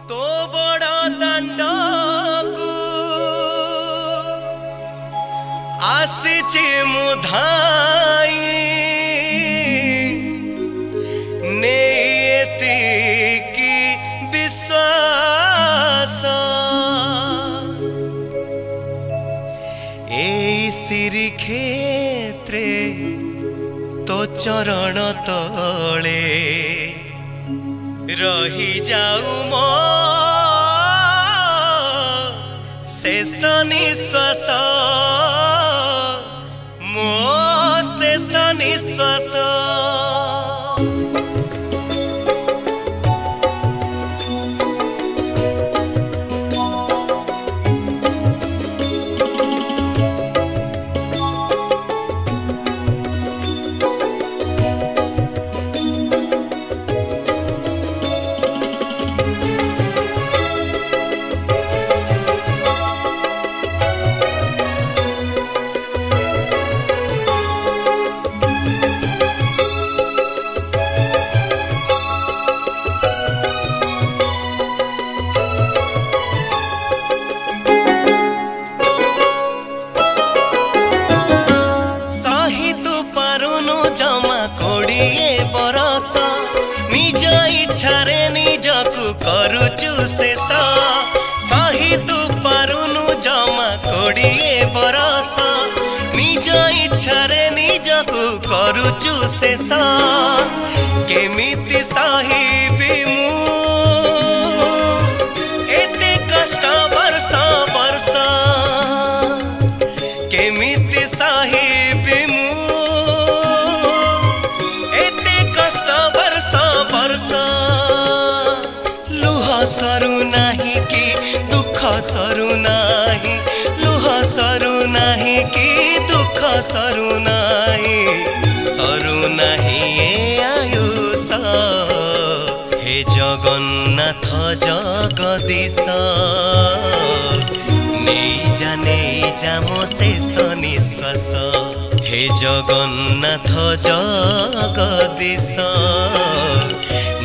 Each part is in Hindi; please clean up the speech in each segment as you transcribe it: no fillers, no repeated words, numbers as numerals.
तो बड़ दांडकू आसीची मुधाई नेति की विश्वास ए सिरी क्षेत्रे तो चरण तले रही जाऊ मो शेष निश्वास मो शेष निश्वास करुचु शेष सही तू पारुनु जमा कोड़िए बरस निज इच्छारे निजकु करुचु शेष केमिति सहिबि मु एते कष्ट वर्ष वर्ष केमिति सहिबि मु एते कष्ट वर्ष वर्ष सरू नाही कि दुख सरू नाही लुह सरू नाही कि दुख सरू नाही ए आयुष हे जगन्नाथ जगदीश नहीं जा मो शेष निश्वास हे जगन्नाथ जगदीश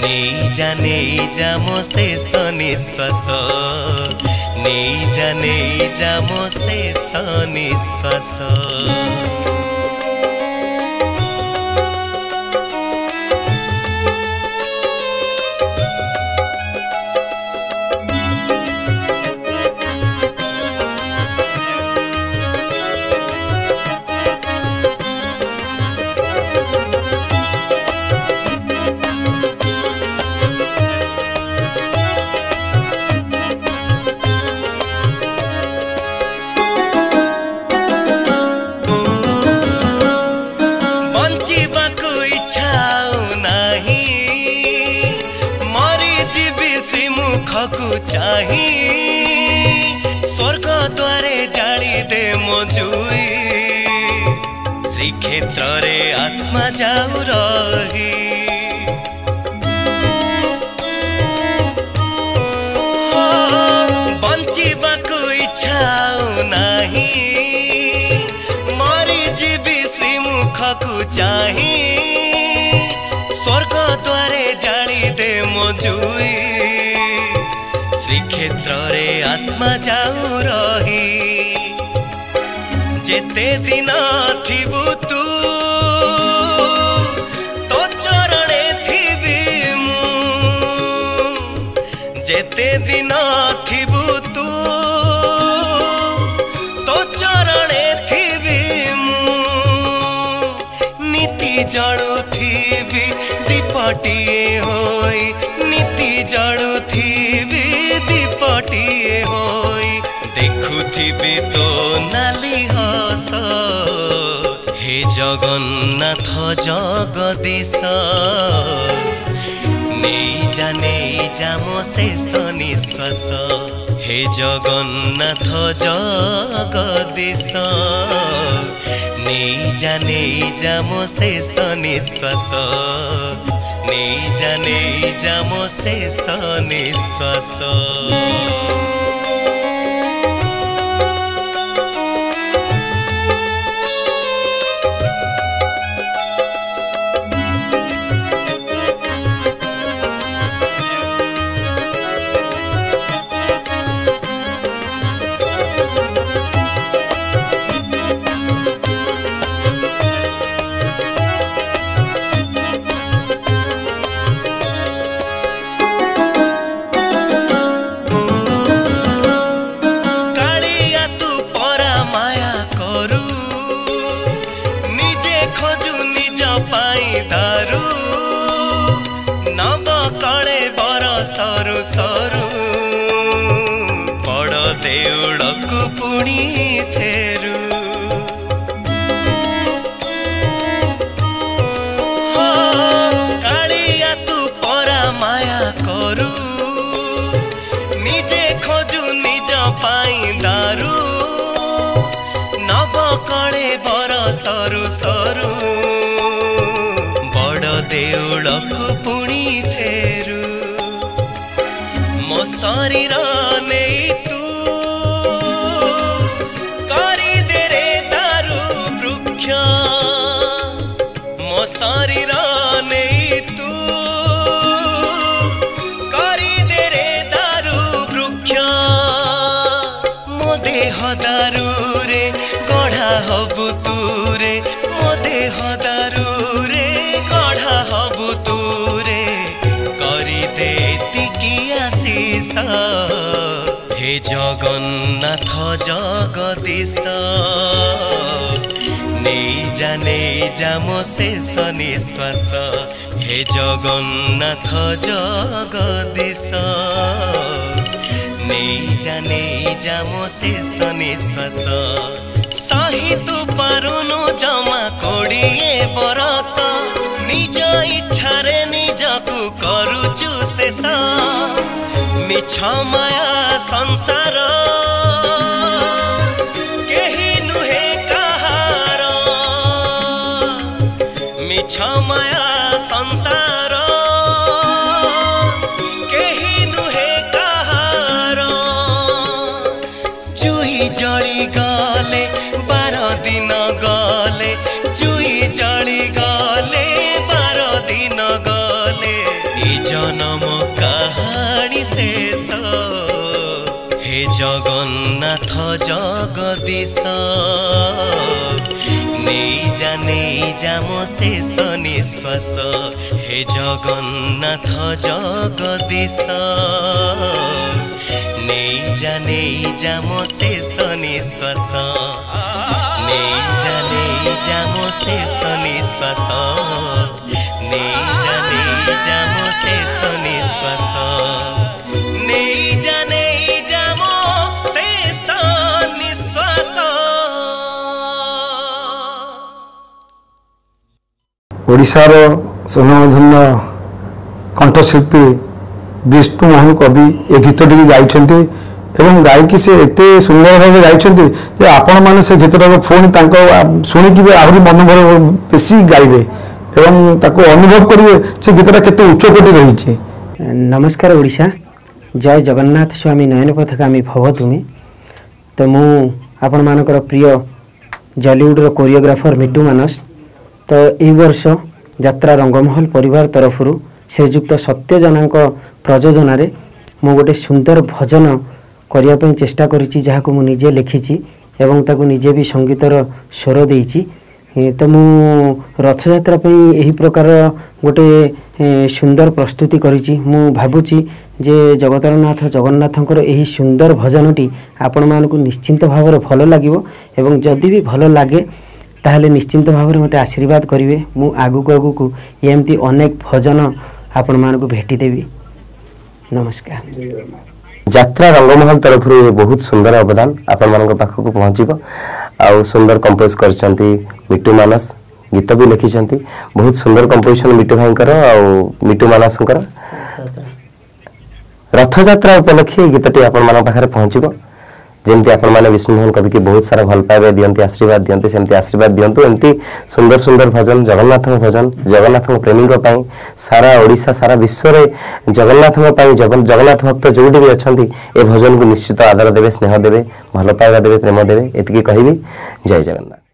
नहीं जा मो शेष निश्वास नहीं जा मो शेष निश्वास चाही स्वर्ग द्वारे जाली दे मजुई श्रीक्षेत्र रे आत्मा जाऊ रही बंचिबाकु इच्छा नाही मरी जीवी श्रीमुख को चाही स्वर्ग द्वारे जाली दे मजुई श्रीक्षेत्र रे आत्मा जाऊ रही जेते दिन थिबु तू तो चरणे थिबि मु जेते दिन थिबु तू तो चरणे थिबि मु नीति जळु थिबि दीपटिए होई नीति जळु थिबि दीपटिए होई देखुथिबि तो नाली हस हे जगन्नाथ जगदीश नहीं जा मो शेष निश्वास हे जगन्नाथ जगदीश नहीं जा मो शेष निश्वास नहीं जा मो शेष निश्वास देउळकु पुणी फेरु कालिया तू परा माया करू निजे खोजु निज पाई दारू नव कळे बर सरू सरू बड़ देउळकु पुणी फेरु मो शरीर नहीं तू करी दे रे दारू वृक्ष मो शरीर नहीं तू करी दे रे दारू वृक्ष मो देह दारू रे गढ़ा हबु तू रे मो देह दारू रे गढ़ा हबु तू रे करी दे आशीष हे जगन्नाथ जगदीश नहीं जा मो शेष निश्वास हे जगन्नाथ जगदीश नहीं जा मो शेष निश्वास सही तू पारुनु जमा कोड़िए बरस निज इच्छा रे निजकु करुचु शेष मिछ माया संसार केही नुहे कहार मिछ माया संसार केही नुहे कहार जुई जली गले 12 दिन गले जुई जली गले 12 दिन गले ई जन्म कहानी शेष हे जगन्नाथ जगदीश नहीं जा मो शेष निश्वास हे जगन्नाथ जगदीश नहीं जा मो शेष निश्वास नहीं जा मो शेष निश्वास नहीं जा मो शेष निश्वास नहीं जा मो शेष निश्वास। ओडिशार सुनामधन्य कंठशिल्पी विष्णु मोहन कवि ए गीतटी गाई एवं गायकी से एते सुंदर भाव गाई आपण मैंने से गीतटा पुणी शुणिकी आहरी मनोभर बेसी गाइबे एवं ताको अनुभव करेंगे से गीतटा केते उच्चकोटी रही। नमस्कार ओडिशा जय जगन्नाथ स्वामी नयन पथगामी भव तुमे तो मु आपण मानकर प्रिय जॉलीवुड रो कोरियोग्राफर मिट्टू मानस तो यही वर्ष यात्रा रंगमहल परिवार तरफ श्रीजुक्त सत्यजना प्रयोजन मु गोटे सुंदर भजन करने चेष्टा करिछि जहाको मु निजे लिखिछि एवं ताको निजे भी संगीतर स्वर देइछि तो मु रथ यात्रा यही प्रकार गोटे सुंदर प्रस्तुति करिछि मु भाबुछि जे जगतरनाथ जगन्नाथंकर यही सुंदर भजनटी आपण मानकु निश्चिंत भाव में भल लागिवो एवं जदि भी भल लागे ताहले निश्चिंत भाव में मते आशीर्वाद करिवे मु आगु को एमती अनेक भजन आपण मानकु भेटी देवी। नमस्कार। यात्रा रंगमहल तरफ बहुत सुंदर अवदान आपण मानक पाखक पहुँचब आउ सुंदर कंपोज करछंती मिट्टू मानस गीत भी लिखिछंती बहुत सुंदर कंपोजिशन मिट्टू भाईकर आउ मिट्टू मानसकर रथ यात्रा उपलक्षे गीतटी आपण मानक पाखरे पहुँचब जेमती आपण माने विष्णु मोहन कवि की बहुत सारा भल पाइबे दियंती आशीर्वाद दियंती सेमती आशीर्वाद दियंतु एमती सुंदर सुंदर भजन जगन्नाथ प्रेमी सारा ओडिशा सारा विश्व रे जगन्नाथ जगन्नाथ भक्त जोडी भी अछंती ए भजन को निश्चित आदर देबे स्नेह देबे भल पाइबा देबे प्रेम देबे एतिकी कहिबी। जय जगन्नाथ।